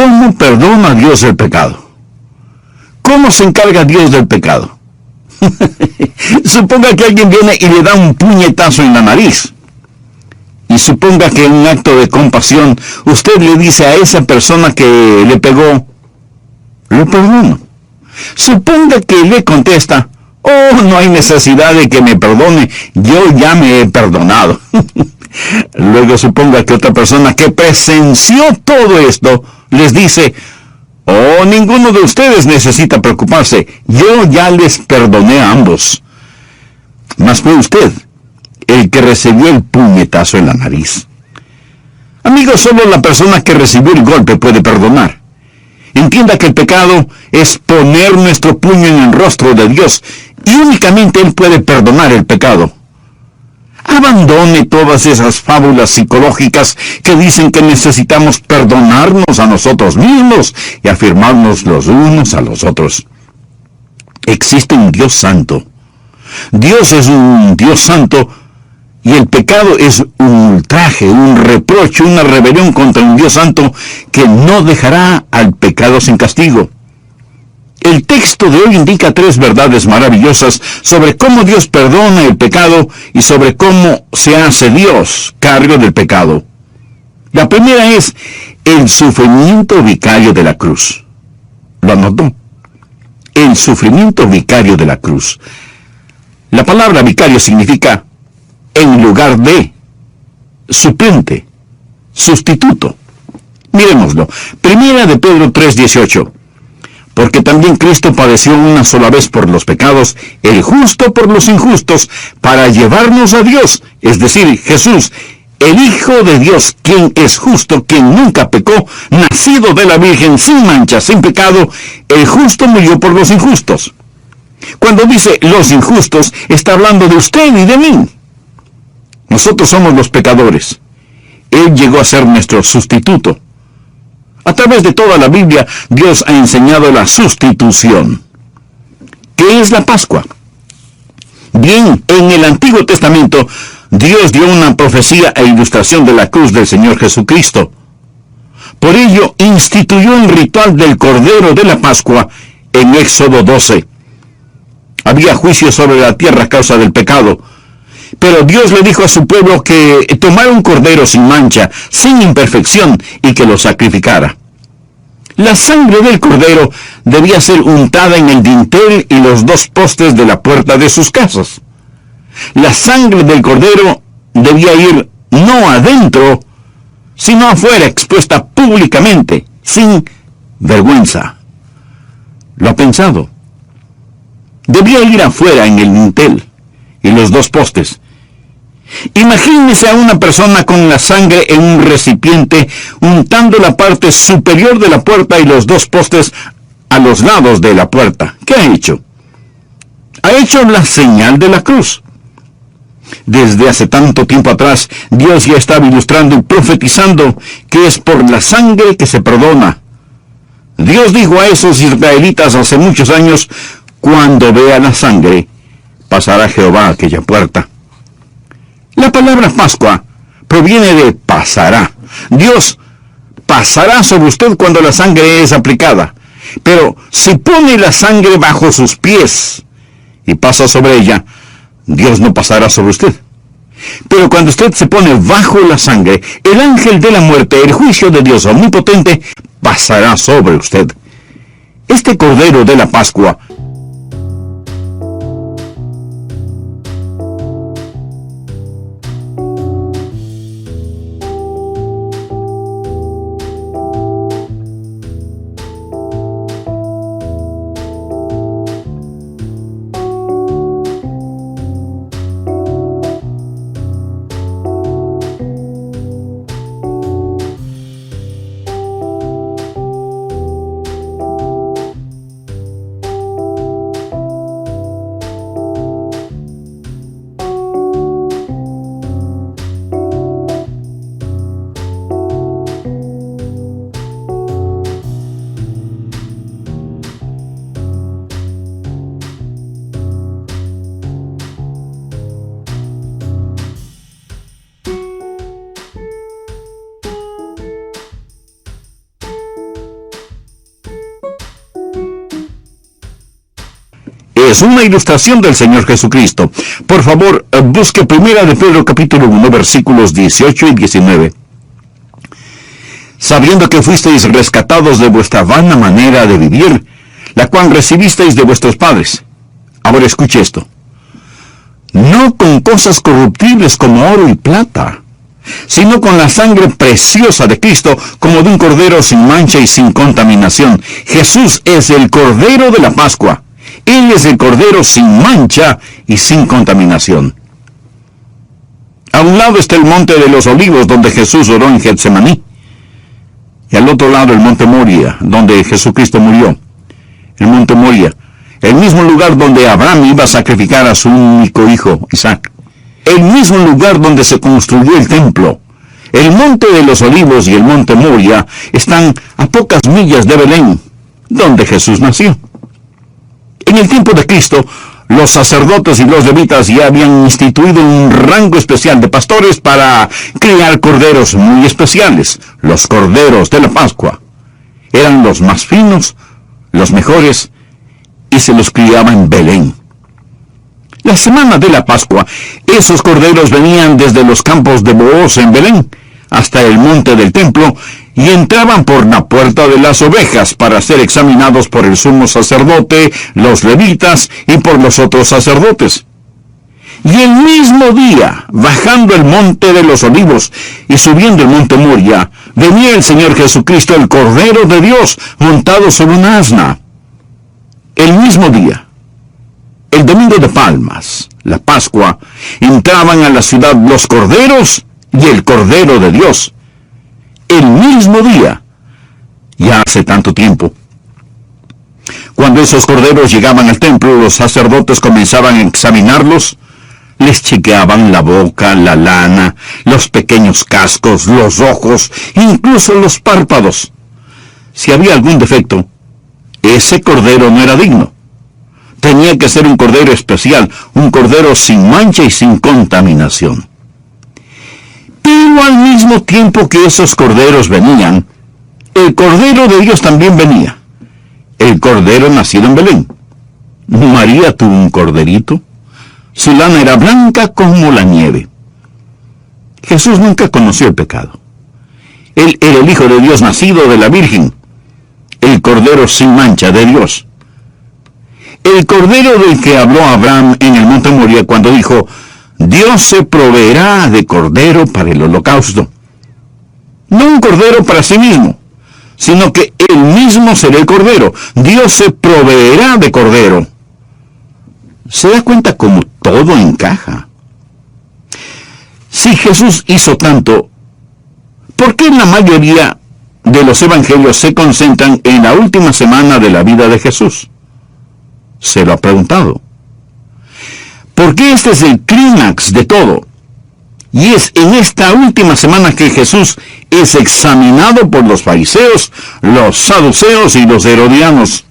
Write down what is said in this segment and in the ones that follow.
¿Cómo perdona Dios el pecado? ¿Cómo se encarga Dios del pecado? Suponga que alguien viene y le da un puñetazo en la nariz. Y suponga que en un acto de compasión usted le dice a esa persona que le pegó, lo perdono. Suponga que le contesta, oh, no hay necesidad de que me perdone, yo ya me he perdonado. Luego suponga que otra persona que presenció todo esto les dice, oh, ninguno de ustedes necesita preocuparse, yo ya les perdoné a ambos. Mas fue usted el que recibió el puñetazo en la nariz. Amigos, solo la persona que recibió el golpe puede perdonar. Entienda que el pecado es poner nuestro puño en el rostro de Dios, y únicamente Él puede perdonar el pecado. Abandone todas esas fábulas psicológicas que dicen que necesitamos perdonarnos a nosotros mismos y afirmarnos los unos a los otros. Existe un Dios santo. Dios es un Dios santo, y el pecado es un ultraje, un reproche, una rebelión contra un Dios santo que no dejará al pecado sin castigo. El texto de hoy indica 3 verdades maravillosas sobre cómo Dios perdona el pecado y sobre cómo se hace Dios cargo del pecado. La primera es el sufrimiento vicario de la cruz. ¿Lo anotó? El sufrimiento vicario de la cruz. La palabra vicario significa en lugar de, suplente, sustituto. Miremoslo. Primera de Pedro 3:18. Porque también Cristo padeció una sola vez por los pecados, el justo por los injustos, para llevarnos a Dios, es decir, Jesús, el Hijo de Dios, quien es justo, quien nunca pecó, nacido de la Virgen, sin mancha, sin pecado, el justo murió por los injustos. Cuando dice los injustos, está hablando de usted y de mí. Nosotros somos los pecadores. Él llegó a ser nuestro sustituto. A través de toda la Biblia, Dios ha enseñado la sustitución. ¿Qué es la Pascua? Bien, en el Antiguo Testamento, Dios dio una profecía e ilustración de la cruz del Señor Jesucristo. Por ello, instituyó el ritual del Cordero de la Pascua en Éxodo 12. Había juicio sobre la tierra a causa del pecado. Pero Dios le dijo a su pueblo que tomara un cordero sin mancha, sin imperfección, y que lo sacrificara. La sangre del cordero debía ser untada en el dintel y los 2 postes de la puerta de sus casas. La sangre del cordero debía ir no adentro, sino afuera, expuesta públicamente, sin vergüenza. ¿Lo ha pensado? Debía ir afuera en el dintel y los 2 postes. Imagínese a una persona con la sangre en un recipiente, untando la parte superior de la puerta y los 2 postes a los lados de la puerta. ¿Qué ha hecho? Ha hecho la señal de la cruz. Desde hace tanto tiempo atrás, Dios ya estaba ilustrando y profetizando que es por la sangre que se perdona. Dios dijo a esos israelitas hace muchos años, cuando vea la sangre, pasará Jehová a aquella puerta. La palabra Pascua proviene de pasará. Dios pasará sobre usted cuando la sangre es aplicada. Pero si pone la sangre bajo sus pies y pasa sobre ella, Dios no pasará sobre usted. Pero cuando usted se pone bajo la sangre, el ángel de la muerte, el juicio de Dios omnipotente, pasará sobre usted. Este Cordero de la Pascua es una ilustración del Señor Jesucristo. Por favor, busque 1 de Pedro capítulo 1, versículos 18 y 19. Sabiendo que fuisteis rescatados de vuestra vana manera de vivir, la cual recibisteis de vuestros padres. Ahora escuche esto. No con cosas corruptibles como oro y plata, sino con la sangre preciosa de Cristo, como de un cordero sin mancha y sin contaminación. Jesús es el Cordero de la Pascua. Él es el Cordero sin mancha y sin contaminación. A un lado está el Monte de los Olivos, donde Jesús oró en Getsemaní. Y al otro lado el Monte Moria, donde Jesucristo murió. El Monte Moria, el mismo lugar donde Abraham iba a sacrificar a su único hijo, Isaac. El mismo lugar donde se construyó el templo. El Monte de los Olivos y el Monte Moria están a pocas millas de Belén, donde Jesús nació. En el tiempo de Cristo, los sacerdotes y los levitas ya habían instituido un rango especial de pastores para criar corderos muy especiales. Los corderos de la Pascua eran los más finos, los mejores, y se los criaba en Belén. La semana de la Pascua, esos corderos venían desde los campos de Booz en Belén hasta el monte del templo y entraban por la puerta de las ovejas para ser examinados por el sumo sacerdote, los levitas y por los otros sacerdotes. Y el mismo día, bajando el monte de los Olivos y subiendo el monte Moria, venía el Señor Jesucristo, el Cordero de Dios, montado sobre un asna. El mismo día, el domingo de Palmas, la Pascua, entraban a la ciudad los corderos y el Cordero de Dios. El mismo día, ya hace tanto tiempo. Cuando esos corderos llegaban al templo, los sacerdotes comenzaban a examinarlos. Les chequeaban la boca, la lana, los pequeños cascos, los ojos, incluso los párpados. Si había algún defecto, ese cordero no era digno. Tenía que ser un cordero especial, un cordero sin mancha y sin contaminación. Pero al mismo tiempo que esos corderos venían, el Cordero de Dios también venía. El cordero nacido en Belén. María tuvo un corderito. Su lana era blanca como la nieve. Jesús nunca conoció el pecado. Él era el Hijo de Dios nacido de la Virgen. El Cordero sin mancha de Dios. El Cordero del que habló Abraham en el monte Moria cuando dijo: Dios se proveerá de cordero para el holocausto. No un cordero para sí mismo, sino que él mismo será el cordero. Dios se proveerá de cordero. ¿Se da cuenta cómo todo encaja? Si Jesús hizo tanto, ¿por qué la mayoría de los evangelios se concentran en la última semana de la vida de Jesús? ¿Se lo ha preguntado? Porque este es el clímax de todo. Y es en esta última semana que Jesús es examinado por los fariseos, los saduceos y los herodianos.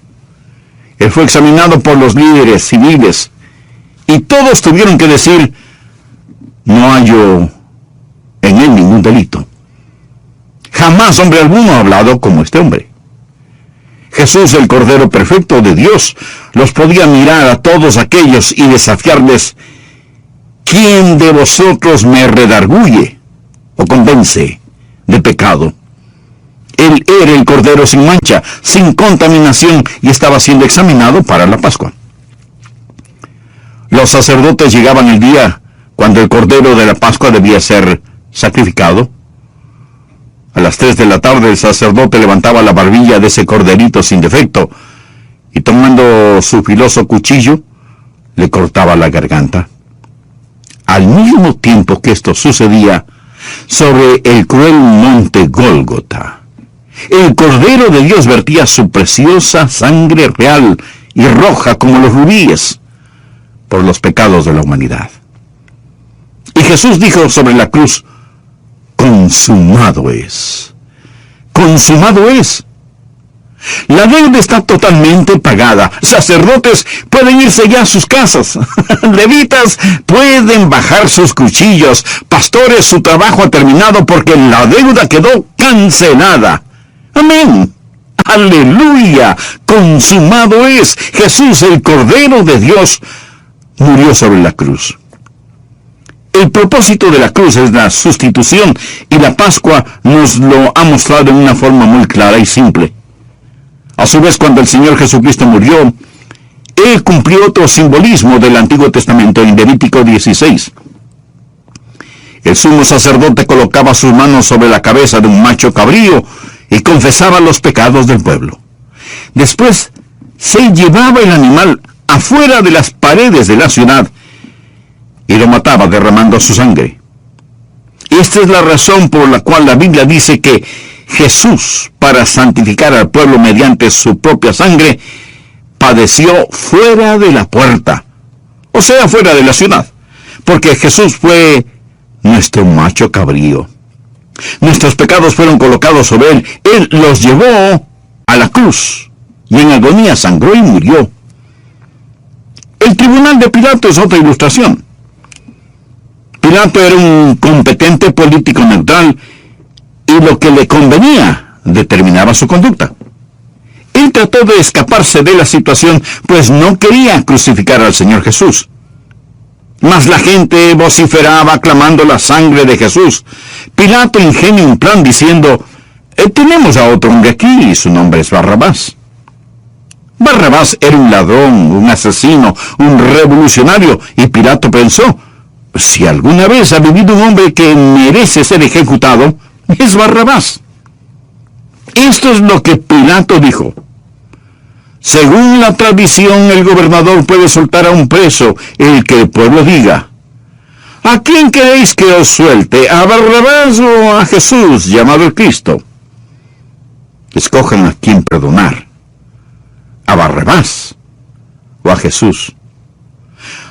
Él fue examinado por los líderes civiles. Y todos tuvieron que decir: no hallo en él ningún delito. Jamás hombre alguno ha hablado como este hombre. Jesús, el Cordero perfecto de Dios, los podía mirar a todos aquellos y desafiarles: ¿quién de vosotros me redarguye o convence de pecado? Él era el Cordero sin mancha, sin contaminación, y estaba siendo examinado para la Pascua. Los sacerdotes llegaban el día cuando el Cordero de la Pascua debía ser sacrificado. A las 3 de la tarde el sacerdote levantaba la barbilla de ese corderito sin defecto y, tomando su filoso cuchillo, le cortaba la garganta. Al mismo tiempo que esto sucedía, sobre el cruel monte Gólgota, el Cordero de Dios vertía su preciosa sangre real y roja como los rubíes por los pecados de la humanidad. Y Jesús dijo sobre la cruz: consumado es. Consumado es. La deuda está totalmente pagada. Sacerdotes pueden irse ya a sus casas. Levitas pueden bajar sus cuchillos. Pastores, su trabajo ha terminado porque la deuda quedó cancelada. Amén. ¡Aleluya! Consumado es. Jesús, el Cordero de Dios, murió sobre la cruz. El propósito de la cruz es la sustitución, y la Pascua nos lo ha mostrado en una forma muy clara y simple. A su vez, cuando el Señor Jesucristo murió, Él cumplió otro simbolismo del Antiguo Testamento en Levítico 16. El sumo sacerdote colocaba sus manos sobre la cabeza de un macho cabrío y confesaba los pecados del pueblo. Después, se llevaba el animal afuera de las paredes de la ciudad y lo mataba derramando su sangre. Esta es la razón por la cual la Biblia dice que Jesús, para santificar al pueblo mediante su propia sangre, padeció fuera de la puerta, o sea, fuera de la ciudad, porque Jesús fue nuestro macho cabrío. Nuestros pecados fueron colocados sobre Él. Él los llevó a la cruz, y en agonía sangró y murió. El tribunal de Pilato es otra ilustración. Pilato era un competente político neutral, y lo que le convenía determinaba su conducta. Él trató de escaparse de la situación, pues no quería crucificar al Señor Jesús. Mas la gente vociferaba clamando la sangre de Jesús. Pilato ingenia un plan diciendo, tenemos a otro hombre aquí y su nombre es Barrabás. Barrabás era un ladrón, un asesino, un revolucionario, y Pilato pensó, si alguna vez ha vivido un hombre que merece ser ejecutado, es Barrabás. Esto es lo que Pilato dijo. Según la tradición, el gobernador puede soltar a un preso, el que el pueblo diga. ¿A quién queréis que os suelte? ¿A Barrabás o a Jesús, llamado el Cristo? Escojan a quién perdonar. ¿A Barrabás o a Jesús?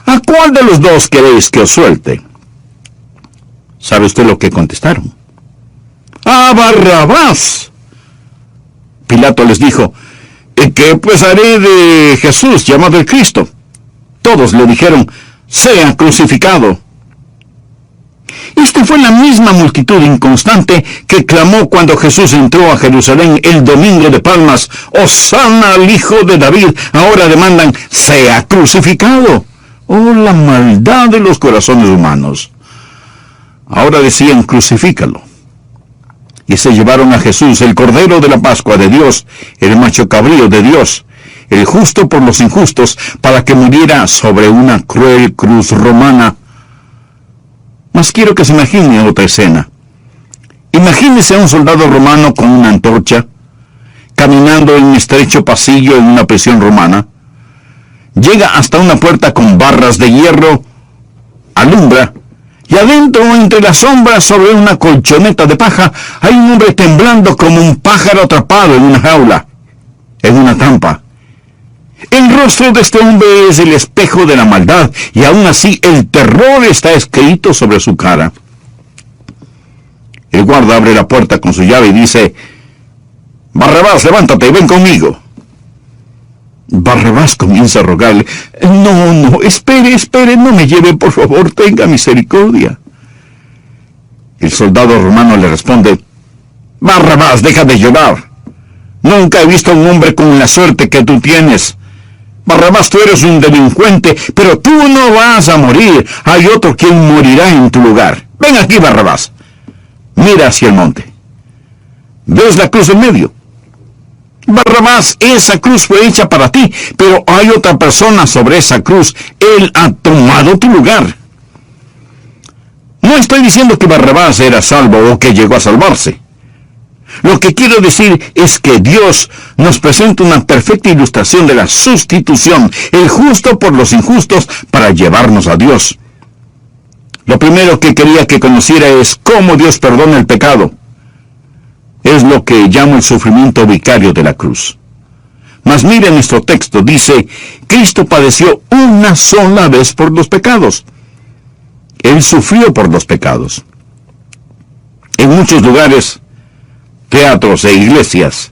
¿A cuál de los dos queréis que os suelte? ¿Sabe usted lo que contestaron? ¡A Barrabás! Pilato les dijo, ¿qué pues haré de Jesús, llamado el Cristo? Todos le dijeron, sea crucificado. Esta fue la misma multitud inconstante que clamó cuando Jesús entró a Jerusalén el domingo de Palmas, ¡Hosana al Hijo de David! Ahora demandan, sea crucificado. ¡Oh, la maldad de los corazones humanos! Ahora decían, crucifícalo. Y se llevaron a Jesús, el Cordero de la Pascua de Dios, el macho cabrío de Dios, el justo por los injustos, para que muriera sobre una cruel cruz romana. Mas quiero que se imagine otra escena. Imagínese a un soldado romano con una antorcha, caminando en un estrecho pasillo en una prisión romana. Llega hasta una puerta con barras de hierro, alumbra, y adentro, entre las sombras, sobre una colchoneta de paja, hay un hombre temblando como un pájaro atrapado en una jaula, en una trampa. El rostro de este hombre es el espejo de la maldad, y aún así el terror está escrito sobre su cara. El guarda abre la puerta con su llave y dice, Barrabás, levántate y ven conmigo. Barrabás comienza a rogarle, no, espere, no me lleve, por favor, tenga misericordia. El soldado romano le responde, Barrabás, deja de llorar. Nunca he visto a un hombre con la suerte que tú tienes. Barrabás, tú eres un delincuente, pero tú no vas a morir. Hay otro quien morirá en tu lugar. Ven aquí, Barrabás. Mira hacia el monte. ¿Ves la cruz en medio? Barrabás, esa cruz fue hecha para ti, pero hay otra persona sobre esa cruz. Él ha tomado tu lugar. No estoy diciendo que Barrabás era salvo o que llegó a salvarse. Lo que quiero decir es que Dios nos presenta una perfecta ilustración de la sustitución, el justo por los injustos, para llevarnos a Dios. Lo primero que quería que conociera es cómo Dios perdona el pecado. Es lo que llamo el sufrimiento vicario de la cruz. Mas mire nuestro texto, dice, Cristo padeció una sola vez por los pecados. Él sufrió por los pecados. En muchos lugares, teatros e iglesias,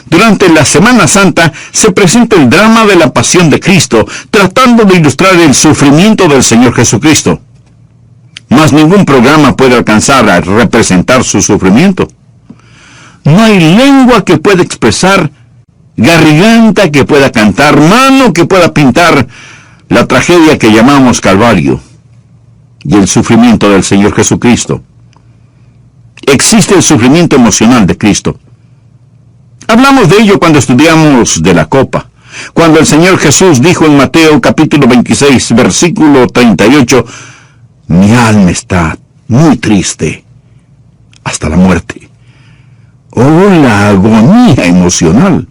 durante la Semana Santa se presenta el drama de la pasión de Cristo, tratando de ilustrar el sufrimiento del Señor Jesucristo. Mas ningún programa puede alcanzar a representar su sufrimiento. No hay lengua que pueda expresar garganta que pueda cantar, mano que pueda pintar la tragedia que llamamos Calvario y el sufrimiento del Señor Jesucristo. Existe el sufrimiento emocional de Cristo. Hablamos de ello cuando estudiamos de la copa, cuando el Señor Jesús dijo en Mateo capítulo 26, versículo 38, mi alma está muy triste hasta la muerte. Oh, la agonía emocional.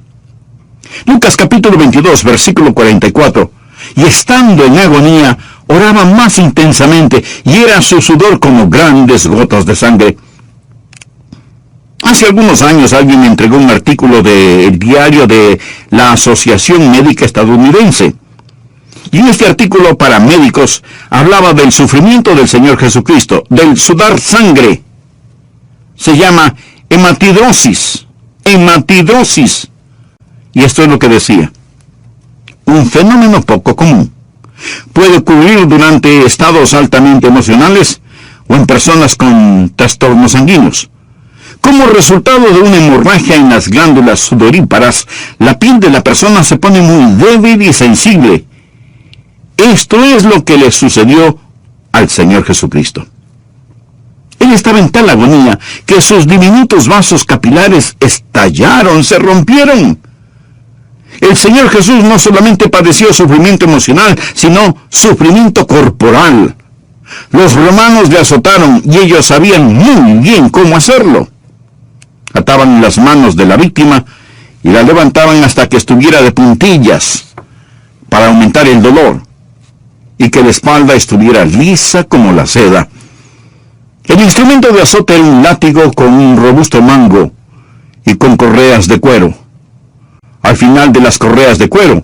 Lucas capítulo 22, versículo 44, y estando en agonía, oraba más intensamente, y era su sudor como grandes gotas de sangre. Hace algunos años alguien me entregó un artículo del diario de la Asociación Médica Estadounidense. Y en este artículo para médicos hablaba del sufrimiento del Señor Jesucristo, del sudar sangre. Se llama hematidrosis. Hematidrosis. Y esto es lo que decía. Un fenómeno poco común. Puede ocurrir durante estados altamente emocionales o en personas con trastornos sanguíneos. Como resultado de una hemorragia en las glándulas sudoríparas, la piel de la persona se pone muy débil y sensible. Esto es lo que le sucedió al Señor Jesucristo. Él estaba en tal agonía que sus diminutos vasos capilares estallaron, se rompieron. El Señor Jesús no solamente padeció sufrimiento emocional, sino sufrimiento corporal. Los romanos le azotaron y ellos sabían muy bien cómo hacerlo. Ataban las manos de la víctima y la levantaban hasta que estuviera de puntillas para aumentar el dolor y que la espalda estuviera lisa como la seda. El instrumento de azote era un látigo con un robusto mango y con correas de cuero. Al final de las correas de cuero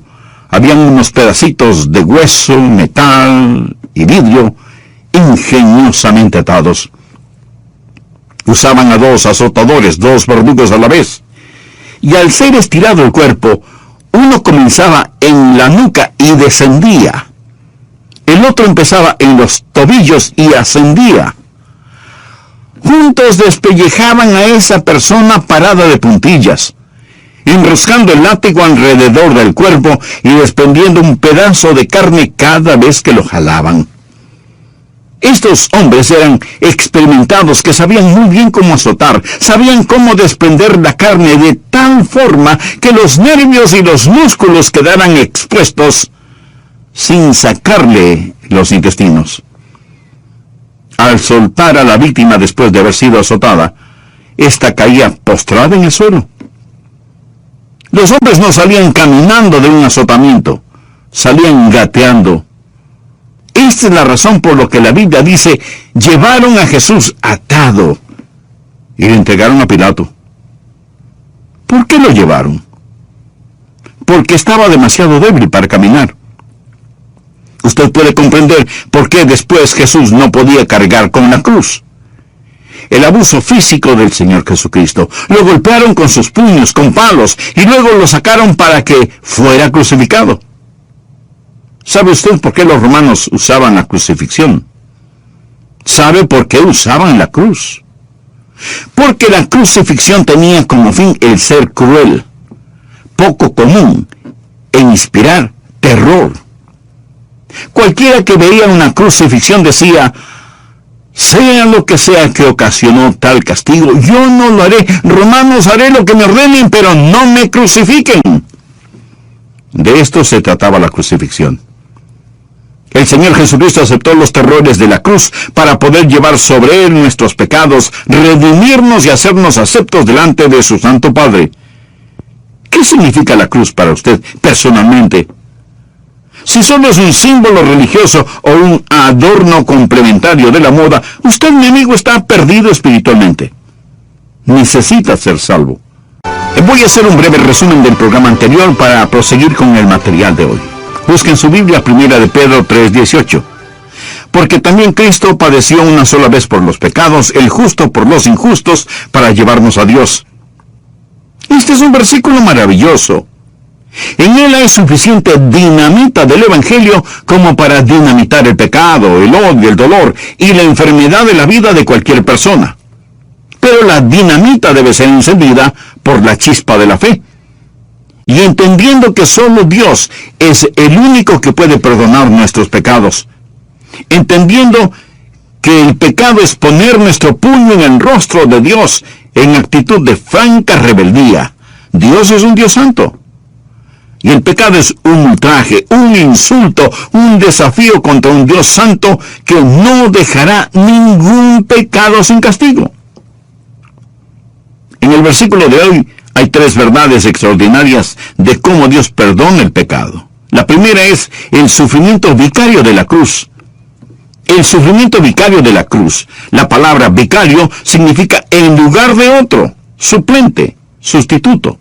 habían unos pedacitos de hueso, metal y vidrio ingeniosamente atados. Usaban a dos azotadores, dos verdugos a la vez. Y al ser estirado el cuerpo, uno comenzaba en la nuca y descendía. El otro empezaba en los tobillos y ascendía. Juntos despellejaban a esa persona parada de puntillas, enroscando el látigo alrededor del cuerpo y desprendiendo un pedazo de carne cada vez que lo jalaban. Estos hombres eran experimentados que sabían muy bien cómo azotar, sabían cómo desprender la carne de tal forma que los nervios y los músculos quedaran expuestos sin sacarle los intestinos. Al soltar a la víctima después de haber sido azotada, ésta caía postrada en el suelo. Los hombres no salían caminando de un azotamiento, salían gateando. Esta es la razón por la que la Biblia dice, llevaron a Jesús atado y le entregaron a Pilato. ¿Por qué lo llevaron? Porque estaba demasiado débil para caminar. Usted puede comprender por qué después Jesús no podía cargar con la cruz. El abuso físico del Señor Jesucristo. Lo golpearon con sus puños, con palos, y luego lo sacaron para que fuera crucificado. ¿Sabe usted por qué los romanos usaban la crucifixión? ¿Sabe por qué usaban la cruz? Porque la crucifixión tenía como fin el ser cruel, poco común, e inspirar terror. Cualquiera que veía una crucifixión decía, sea lo que sea que ocasionó tal castigo, yo no lo haré. Romanos, haré lo que me ordenen, pero no me crucifiquen. De esto se trataba la crucifixión. El Señor Jesucristo aceptó los terrores de la cruz para poder llevar sobre él nuestros pecados, redimirnos y hacernos aceptos delante de su Santo Padre. ¿Qué significa la cruz para usted personalmente? Si solo es un símbolo religioso o un adorno complementario de la moda, usted, mi amigo, está perdido espiritualmente. Necesita ser salvo. Voy a hacer un breve resumen del programa anterior para proseguir con el material de hoy. Busquen su Biblia, 1 de Pedro 3:18. Porque también Cristo padeció una sola vez por los pecados, el justo por los injustos, para llevarnos a Dios. Este es un versículo maravilloso. En él hay suficiente dinamita del Evangelio como para dinamitar el pecado, el odio, el dolor y la enfermedad de la vida de cualquier persona. Pero la dinamita debe ser encendida por la chispa de la fe. y entendiendo que solo Dios es el único que puede perdonar nuestros pecados, entendiendo que el pecado es poner nuestro puño en el rostro de Dios en actitud de franca rebeldía. Dios es un Dios santo. Y el pecado es un ultraje, un insulto, un desafío contra un Dios santo que no dejará ningún pecado sin castigo. En el versículo de hoy hay 3 verdades extraordinarias de cómo Dios perdona el pecado. La primera es el sufrimiento vicario de la cruz. El sufrimiento vicario de la cruz. La palabra vicario significa en lugar de otro, suplente, sustituto.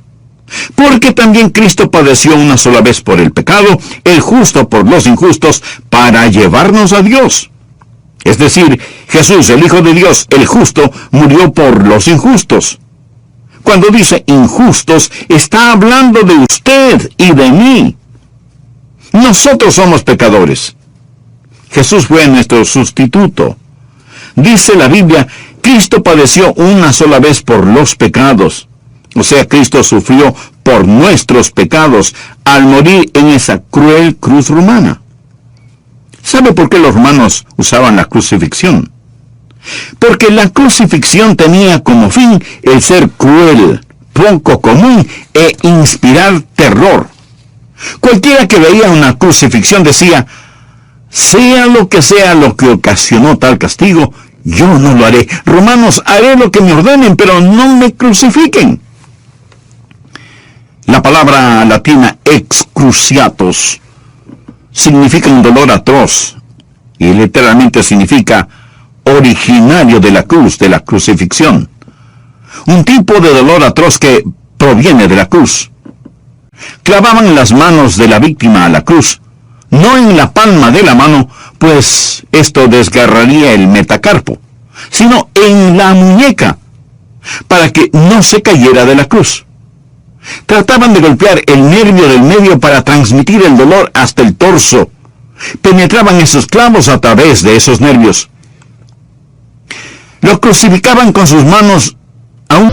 Porque también Cristo padeció una sola vez por el pecado, el justo por los injustos, para llevarnos a Dios. Es decir, Jesús, el Hijo de Dios, el justo, murió por los injustos. Cuando dice injustos, está hablando de usted y de mí. Nosotros somos pecadores. Jesús fue nuestro sustituto. Dice la Biblia, Cristo padeció una sola vez por los pecados. O sea, Cristo sufrió por nuestros pecados al morir en esa cruel cruz romana. ¿Sabe por qué los romanos usaban la crucifixión? Porque la crucifixión tenía como fin el ser cruel, poco común e inspirar terror. Cualquiera que veía una crucifixión decía, sea lo que ocasionó tal castigo, yo no lo haré. Romanos, haré lo que me ordenen, pero no me crucifiquen. La palabra latina excruciatus significa un dolor atroz y literalmente significa originario de la cruz, de la crucifixión. Un tipo de dolor atroz que proviene de la cruz. Clavaban las manos de la víctima a la cruz, no en la palma de la mano, pues esto desgarraría el metacarpo, sino en la muñeca, para que no se cayera de la cruz. Trataban de golpear el nervio del medio para transmitir el dolor hasta el torso. Penetraban esos clavos a través de esos nervios. Lo crucificaban con sus manos aún.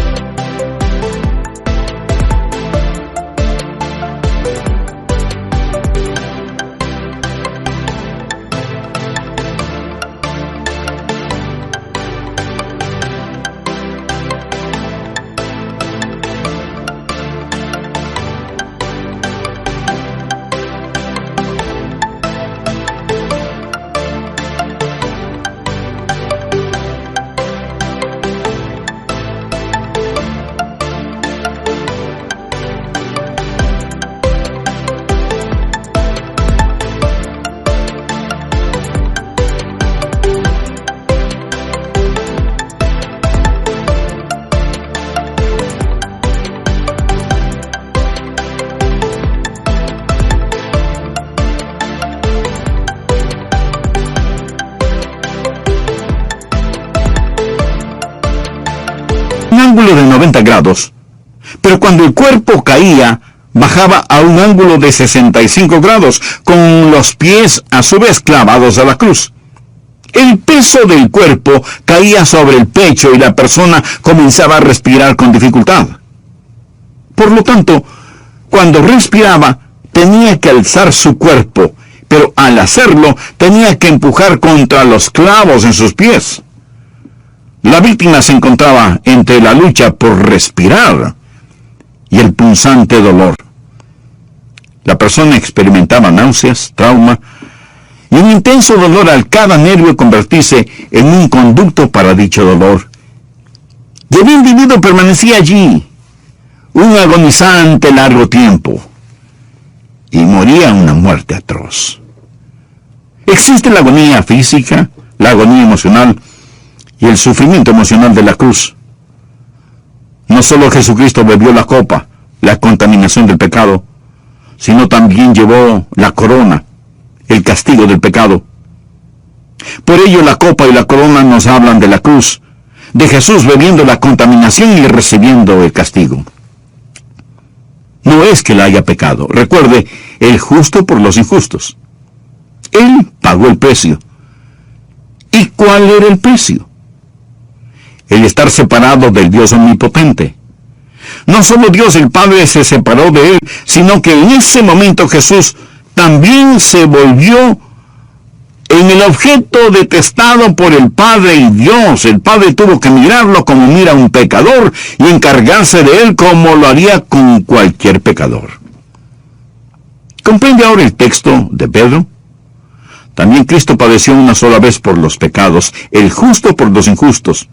Ángulo de 90 grados, pero cuando el cuerpo caía, bajaba a un ángulo de 65 grados, con los pies a su vez clavados a la cruz. El peso del cuerpo caía sobre el pecho y la persona comenzaba a respirar con dificultad. Por lo tanto, cuando respiraba, tenía que alzar su cuerpo, pero al hacerlo, tenía que empujar contra los clavos en sus pies. La víctima se encontraba entre la lucha por respirar y el punzante dolor. La persona experimentaba náuseas, trauma y un intenso dolor al cada nervio convertirse en un conducto para dicho dolor. Y el individuo permanecía allí, un agonizante largo tiempo, y moría una muerte atroz. Existe la agonía física, la agonía emocional, y el sufrimiento emocional de la cruz. No solo Jesucristo bebió la copa, la contaminación del pecado, sino también llevó la corona, el castigo del pecado. Por ello la copa y la corona nos hablan de la cruz, de Jesús bebiendo la contaminación y recibiendo el castigo. No es que él haya pecado. Recuerde, el justo por los injustos. Él pagó el precio. ¿Y cuál era el precio? El estar separado del Dios omnipotente. No solo Dios el Padre se separó de él, sino que en ese momento Jesús también se volvió en el objeto detestado por el Padre y Dios. El Padre tuvo que mirarlo como mira a un pecador y encargarse de él como lo haría con cualquier pecador. ¿Comprende ahora el texto de Pedro? También Cristo padeció una sola vez por los pecados, el justo por los injustos.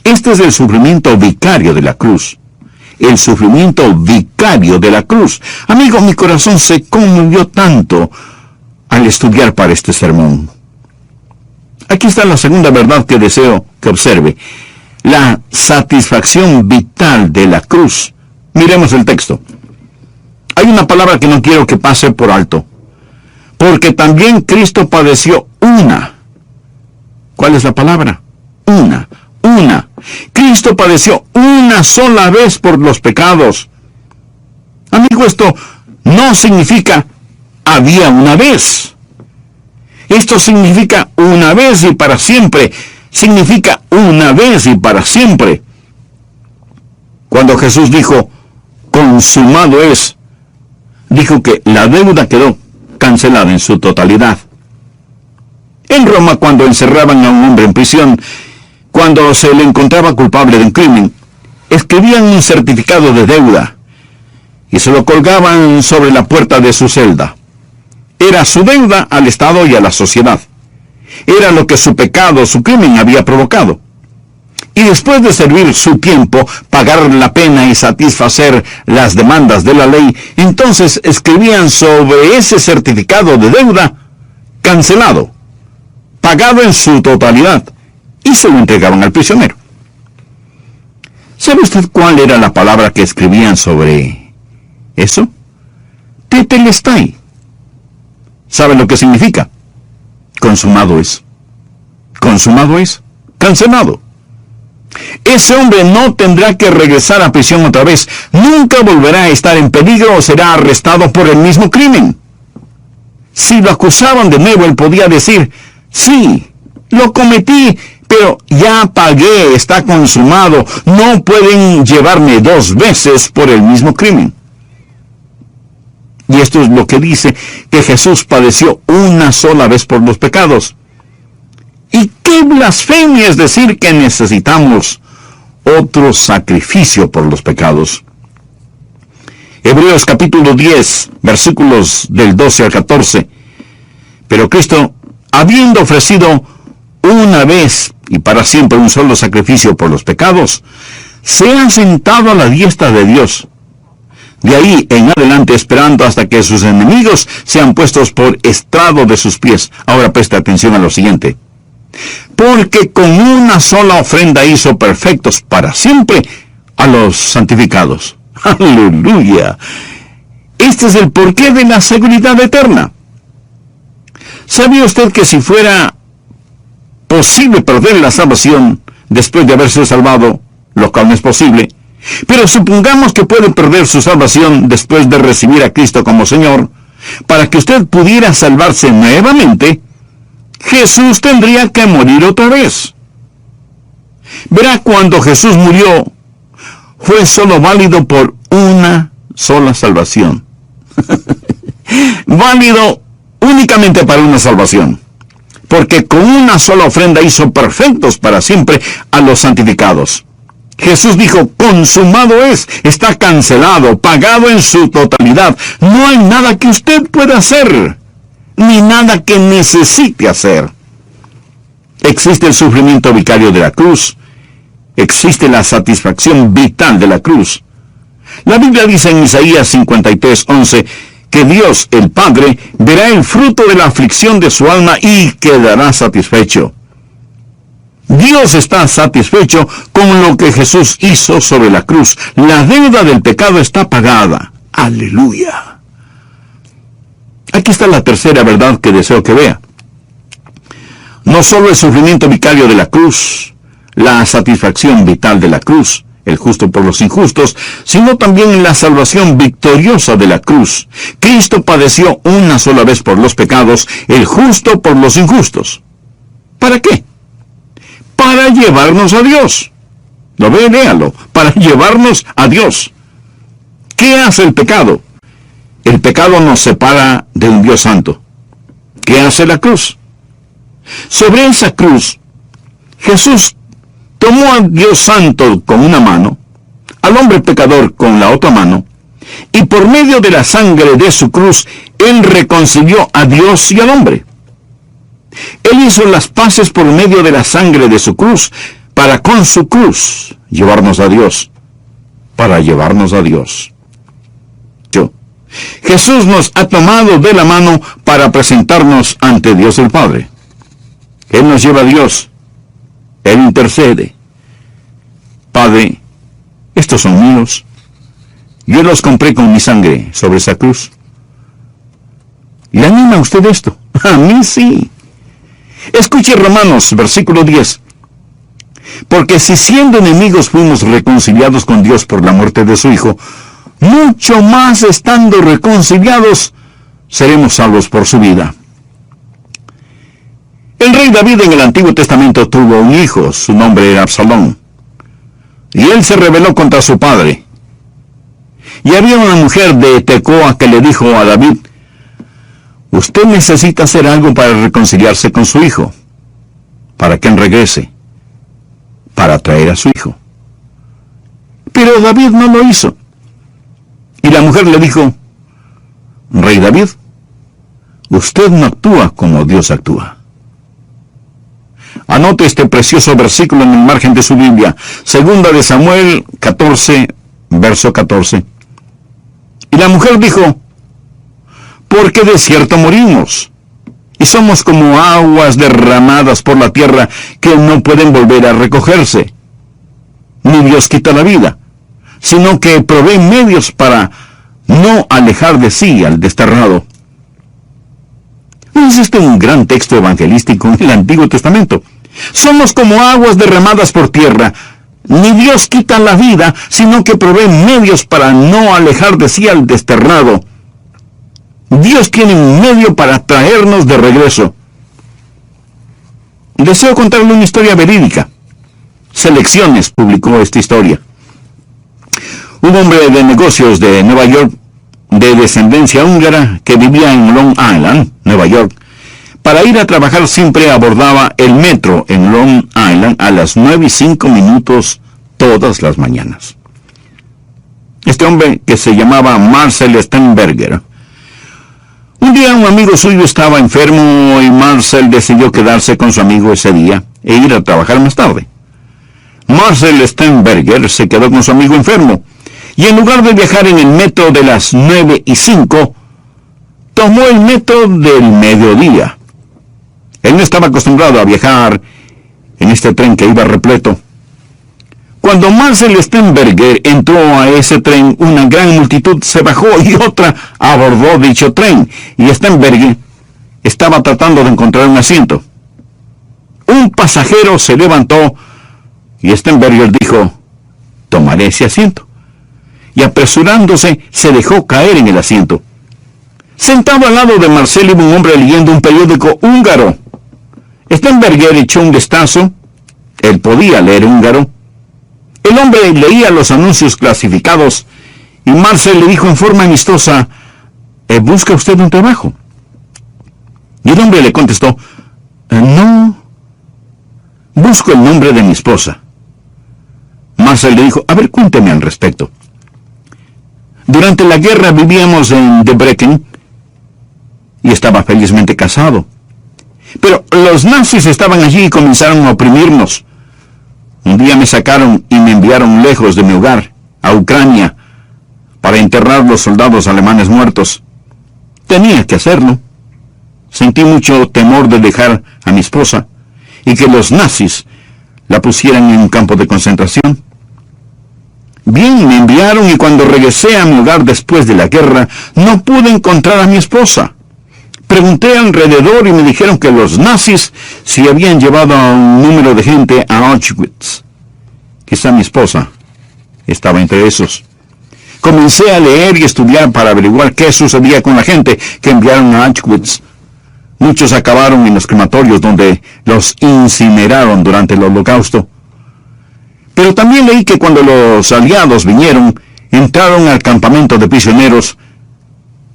Este es el sufrimiento vicario de la cruz. El sufrimiento vicario de la cruz. Amigo, mi corazón se conmovió tanto al estudiar para este sermón. Aquí está la segunda verdad que deseo que observe. La satisfacción vital de la cruz. Miremos el texto. Hay una palabra que no quiero que pase por alto. Porque también Cristo padeció una. ¿Cuál es la palabra? Una. Cristo padeció una sola vez por los pecados. Amigo, esto no significa había una vez. Esto significa una vez y para siempre. Significa una vez y para siempre. Cuando Jesús dijo, consumado es, dijo que la deuda quedó cancelada en su totalidad. En Roma, cuando encerraban a un hombre en prisión, cuando se le encontraba culpable de un crimen, escribían un certificado de deuda y se lo colgaban sobre la puerta de su celda. Era su deuda al Estado y a la sociedad. Era lo que su pecado, su crimen había provocado. Y después de servir su tiempo, pagar la pena y satisfacer las demandas de la ley, entonces escribían sobre ese certificado de deuda, cancelado, pagado en su totalidad, y se lo entregaban al prisionero. ¿Sabe usted cuál era la palabra que escribían sobre eso? Tetelestai. ¿Sabe lo que significa? Consumado es. Consumado es. Cancelado. Ese hombre no tendrá que regresar a prisión otra vez. Nunca volverá a estar en peligro o será arrestado por el mismo crimen. Si lo acusaban de nuevo, él podía decir, sí, lo cometí, pero ya pagué, está consumado. No pueden llevarme 2 veces por el mismo crimen. Y esto es lo que dice que Jesús padeció una sola vez por los pecados. ¿Y qué blasfemia es decir que necesitamos otro sacrificio por los pecados? Hebreos capítulo 10, versículos del 12 al 14. Pero Cristo, habiendo ofrecido una vez y para siempre un solo sacrificio por los pecados, se ha sentado a la diestra de Dios. De ahí en adelante esperando hasta que sus enemigos sean puestos por estrado de sus pies. Ahora presta atención a lo siguiente. Porque con una sola ofrenda hizo perfectos para siempre a los santificados. ¡Aleluya! Este es el porqué de la seguridad eterna. ¿Sabía usted que si fuera posible perder la salvación después de haberse salvado, lo cual no es posible, pero supongamos que puede perder su salvación después de recibir a Cristo como Señor, para que usted pudiera salvarse nuevamente, Jesús tendría que morir otra vez. Verá, cuando Jesús murió, fue solo válido por una sola salvación. Válido únicamente para una salvación. Porque con una sola ofrenda hizo perfectos para siempre a los santificados. Jesús dijo, consumado es, está cancelado, pagado en su totalidad. No hay nada que usted pueda hacer, ni nada que necesite hacer. Existe el sufrimiento vicario de la cruz. Existe la satisfacción vital de la cruz. La Biblia dice en Isaías 53:11 que Dios, el Padre, verá el fruto de la aflicción de su alma y quedará satisfecho. Dios está satisfecho con lo que Jesús hizo sobre la cruz. La deuda del pecado está pagada. ¡Aleluya! Aquí está la tercera verdad que deseo que vea. No solo el sufrimiento vicario de la cruz, la satisfacción vital de la cruz, el justo por los injustos, sino también la salvación victoriosa de la cruz. Cristo padeció una sola vez por los pecados, el justo por los injustos. ¿Para qué? Para llevarnos a Dios. ¿Lo ve? Léalo. Para llevarnos a Dios. ¿Qué hace el pecado? El pecado nos separa de un Dios santo. ¿Qué hace la cruz? Sobre esa cruz, Jesús tomó a Dios santo con una mano, al hombre pecador con la otra mano, y por medio de la sangre de su cruz, Él reconcilió a Dios y al hombre. Él hizo las paces por medio de la sangre de su cruz, para con su cruz llevarnos a Dios, para llevarnos a Dios. Jesús nos ha tomado de la mano para presentarnos ante Dios el Padre. Él nos lleva a Dios. Él intercede. Padre, estos son míos. Yo los compré con mi sangre sobre esa cruz. ¿Le anima a usted esto? A mí sí. Escuche Romanos, versículo 10. Porque si siendo enemigos fuimos reconciliados con Dios por la muerte de su Hijo, mucho más estando reconciliados, seremos salvos por su vida. El rey David en el Antiguo Testamento tuvo un hijo, su nombre era Absalón. Y él se rebeló contra su padre. Y había una mujer de Tecoa que le dijo a David, usted necesita hacer algo para reconciliarse con su hijo, para que él regrese, para traer a su hijo. Pero David no lo hizo. Y la mujer le dijo, Rey David, usted no actúa como Dios actúa. Anote este precioso versículo en el margen de su Biblia, 2 de Samuel 14, verso 14. Y la mujer dijo, porque de cierto morimos, y somos como aguas derramadas por la tierra que no pueden volver a recogerse. Ni Dios quita la vida, sino que provee medios para no alejar de sí al desterrado. ¿No es este un gran texto evangelístico en el Antiguo Testamento? Somos como aguas derramadas por tierra. Ni Dios quita la vida, sino que provee medios para no alejar de sí al desterrado. Dios tiene un medio para traernos de regreso. Deseo contarle una historia verídica. Selecciones publicó esta historia. Un hombre de negocios de Nueva York, de descendencia húngara, que vivía en Long Island, Nueva York, para ir a trabajar siempre abordaba el metro en Long Island a las 9:05 todas las mañanas. Este hombre, que se llamaba Marcel Steinberger, un día un amigo suyo estaba enfermo y Marcel decidió quedarse con su amigo ese día e ir a trabajar más tarde. Marcel Steinberger se quedó con su amigo enfermo y en lugar de viajar en el metro de las 9:05, tomó el metro del mediodía. Él no estaba acostumbrado a viajar en este tren que iba repleto. Cuando Marcel Steinberger entró a ese tren, una gran multitud se bajó y otra abordó dicho tren, y Steinberger estaba tratando de encontrar un asiento. Un pasajero se levantó y Steinberger dijo, tomaré ese asiento. Y apresurándose, se dejó caer en el asiento. Sentado al lado de Marcel iba un hombre leyendo un periódico húngaro. Steinberger echó un vistazo. Él podía leer húngaro. El hombre leía los anuncios clasificados y Marcel le dijo en forma amistosa, ¿busca usted un trabajo? Y el hombre le contestó, no, busco el nombre de mi esposa. Marcel le dijo, a ver, cuénteme al respecto. Durante la guerra vivíamos en Debrecen y estaba felizmente casado. Pero los nazis estaban allí y comenzaron a oprimirnos. Un día me sacaron y me enviaron lejos de mi hogar, a Ucrania, para enterrar los soldados alemanes muertos. Tenía que hacerlo. Sentí mucho temor de dejar a mi esposa y que los nazis la pusieran en un campo de concentración. Bien, me enviaron y cuando regresé a mi hogar después de la guerra, no pude encontrar a mi esposa. Pregunté alrededor y me dijeron que los nazis se habían llevado a un número de gente a Auschwitz. Quizá mi esposa estaba entre esos. Comencé a leer y estudiar para averiguar qué sucedía con la gente que enviaron a Auschwitz. Muchos acabaron en los crematorios donde los incineraron durante el Holocausto. Pero también leí que cuando los aliados vinieron, entraron al campamento de prisioneros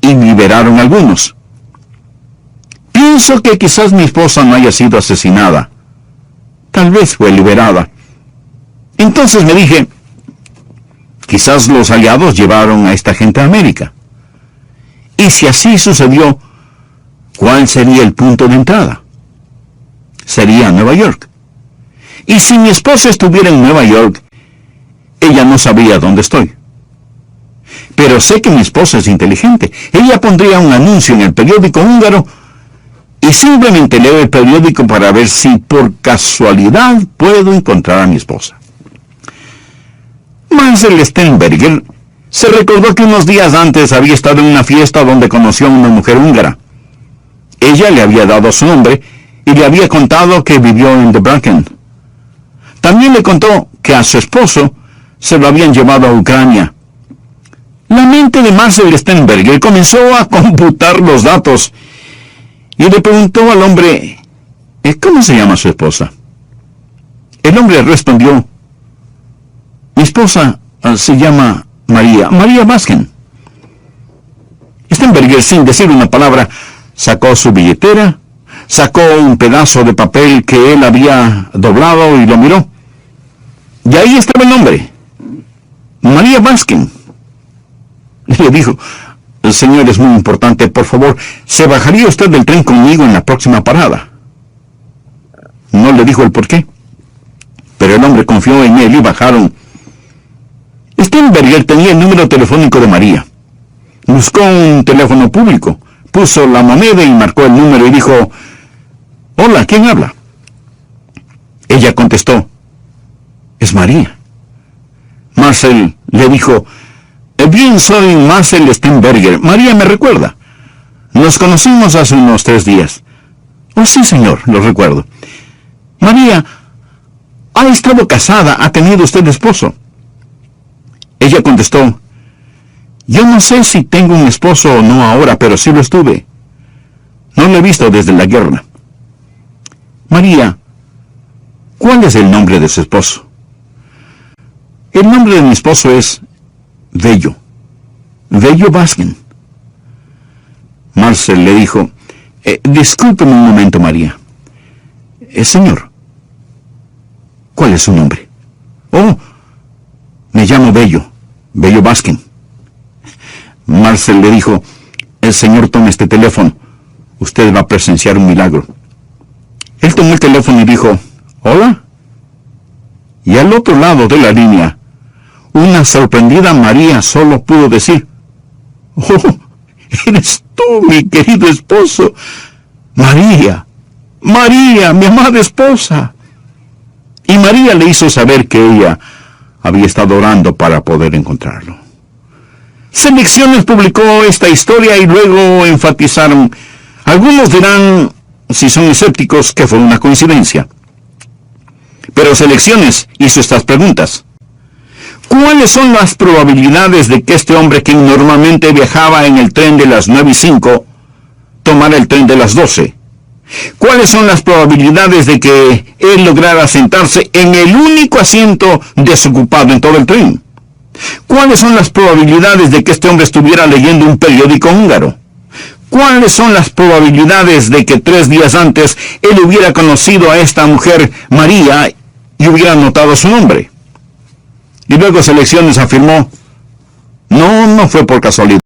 y liberaron a algunos. Pienso que quizás mi esposa no haya sido asesinada. Tal vez fue liberada. Entonces me dije, quizás los aliados llevaron a esta gente a América. Y si así sucedió, ¿cuál sería el punto de entrada? Sería Nueva York. Y si mi esposa estuviera en Nueva York, ella no sabría dónde estoy. Pero sé que mi esposa es inteligente. Ella pondría un anuncio en el periódico húngaro y simplemente leo el periódico para ver si por casualidad puedo encontrar a mi esposa. Marcel Sternberger se recordó que unos días antes había estado en una fiesta donde conoció a una mujer húngara. Ella le había dado su nombre y le había contado que vivió en Debrecen. También le contó que a su esposo se lo habían llevado a Ucrania. La mente de Marcel Sternberger comenzó a computar los datos y le preguntó al hombre, ¿cómo se llama su esposa? El hombre respondió, mi esposa se llama María Baskin. Sternberger, sin decir una palabra, sacó su billetera, sacó un pedazo de papel que él había doblado y lo miró. Y ahí estaba el nombre, María Baskin. Le dijo, señor, es muy importante, por favor, ¿se bajaría usted del tren conmigo en la próxima parada? No le dijo el por qué, pero el hombre confió en él y bajaron. Sternberger tenía el número telefónico de María. Buscó un teléfono público, puso la moneda y marcó el número y dijo, hola, ¿quién habla? Ella contestó, es María. Marcel le dijo, bien, soy Marcel Sternberger. María me recuerda. Nos conocimos hace unos 3 días. Oh, sí, señor, lo recuerdo. María, ¿ha estado casada? ¿Ha tenido usted esposo? Ella contestó, yo no sé si tengo un esposo o no ahora, pero sí lo estuve. No lo he visto desde la guerra. María, ¿cuál es el nombre de su esposo? El nombre de mi esposo es Vello Baskin. Marcel le dijo, discúlpeme un momento, María. Señor, ¿cuál es su nombre? Oh, me llamo Vello Baskin. Marcel le dijo, el señor tome este teléfono. Usted va a presenciar un milagro. Él tomó el teléfono y dijo, ¿hola? Y al otro lado de la línea, una sorprendida María solo pudo decir, ¡oh, eres tú, mi querido esposo! María, mi amada esposa. Y María le hizo saber que ella había estado orando para poder encontrarlo. Selecciones publicó esta historia y luego enfatizaron, algunos dirán, si son escépticos, que fue una coincidencia. Pero Selecciones hizo estas preguntas. ¿Cuáles son las probabilidades de que este hombre, que normalmente viajaba en el tren de las 9:05, tomara el tren de las 12? ¿Cuáles son las probabilidades de que él lograra sentarse en el único asiento desocupado en todo el tren? ¿Cuáles son las probabilidades de que este hombre estuviera leyendo un periódico húngaro? ¿Cuáles son las probabilidades de que 3 días antes él hubiera conocido a esta mujer, María, y hubiera notado su nombre? Y luego Selecciones afirmó, no fue por casualidad.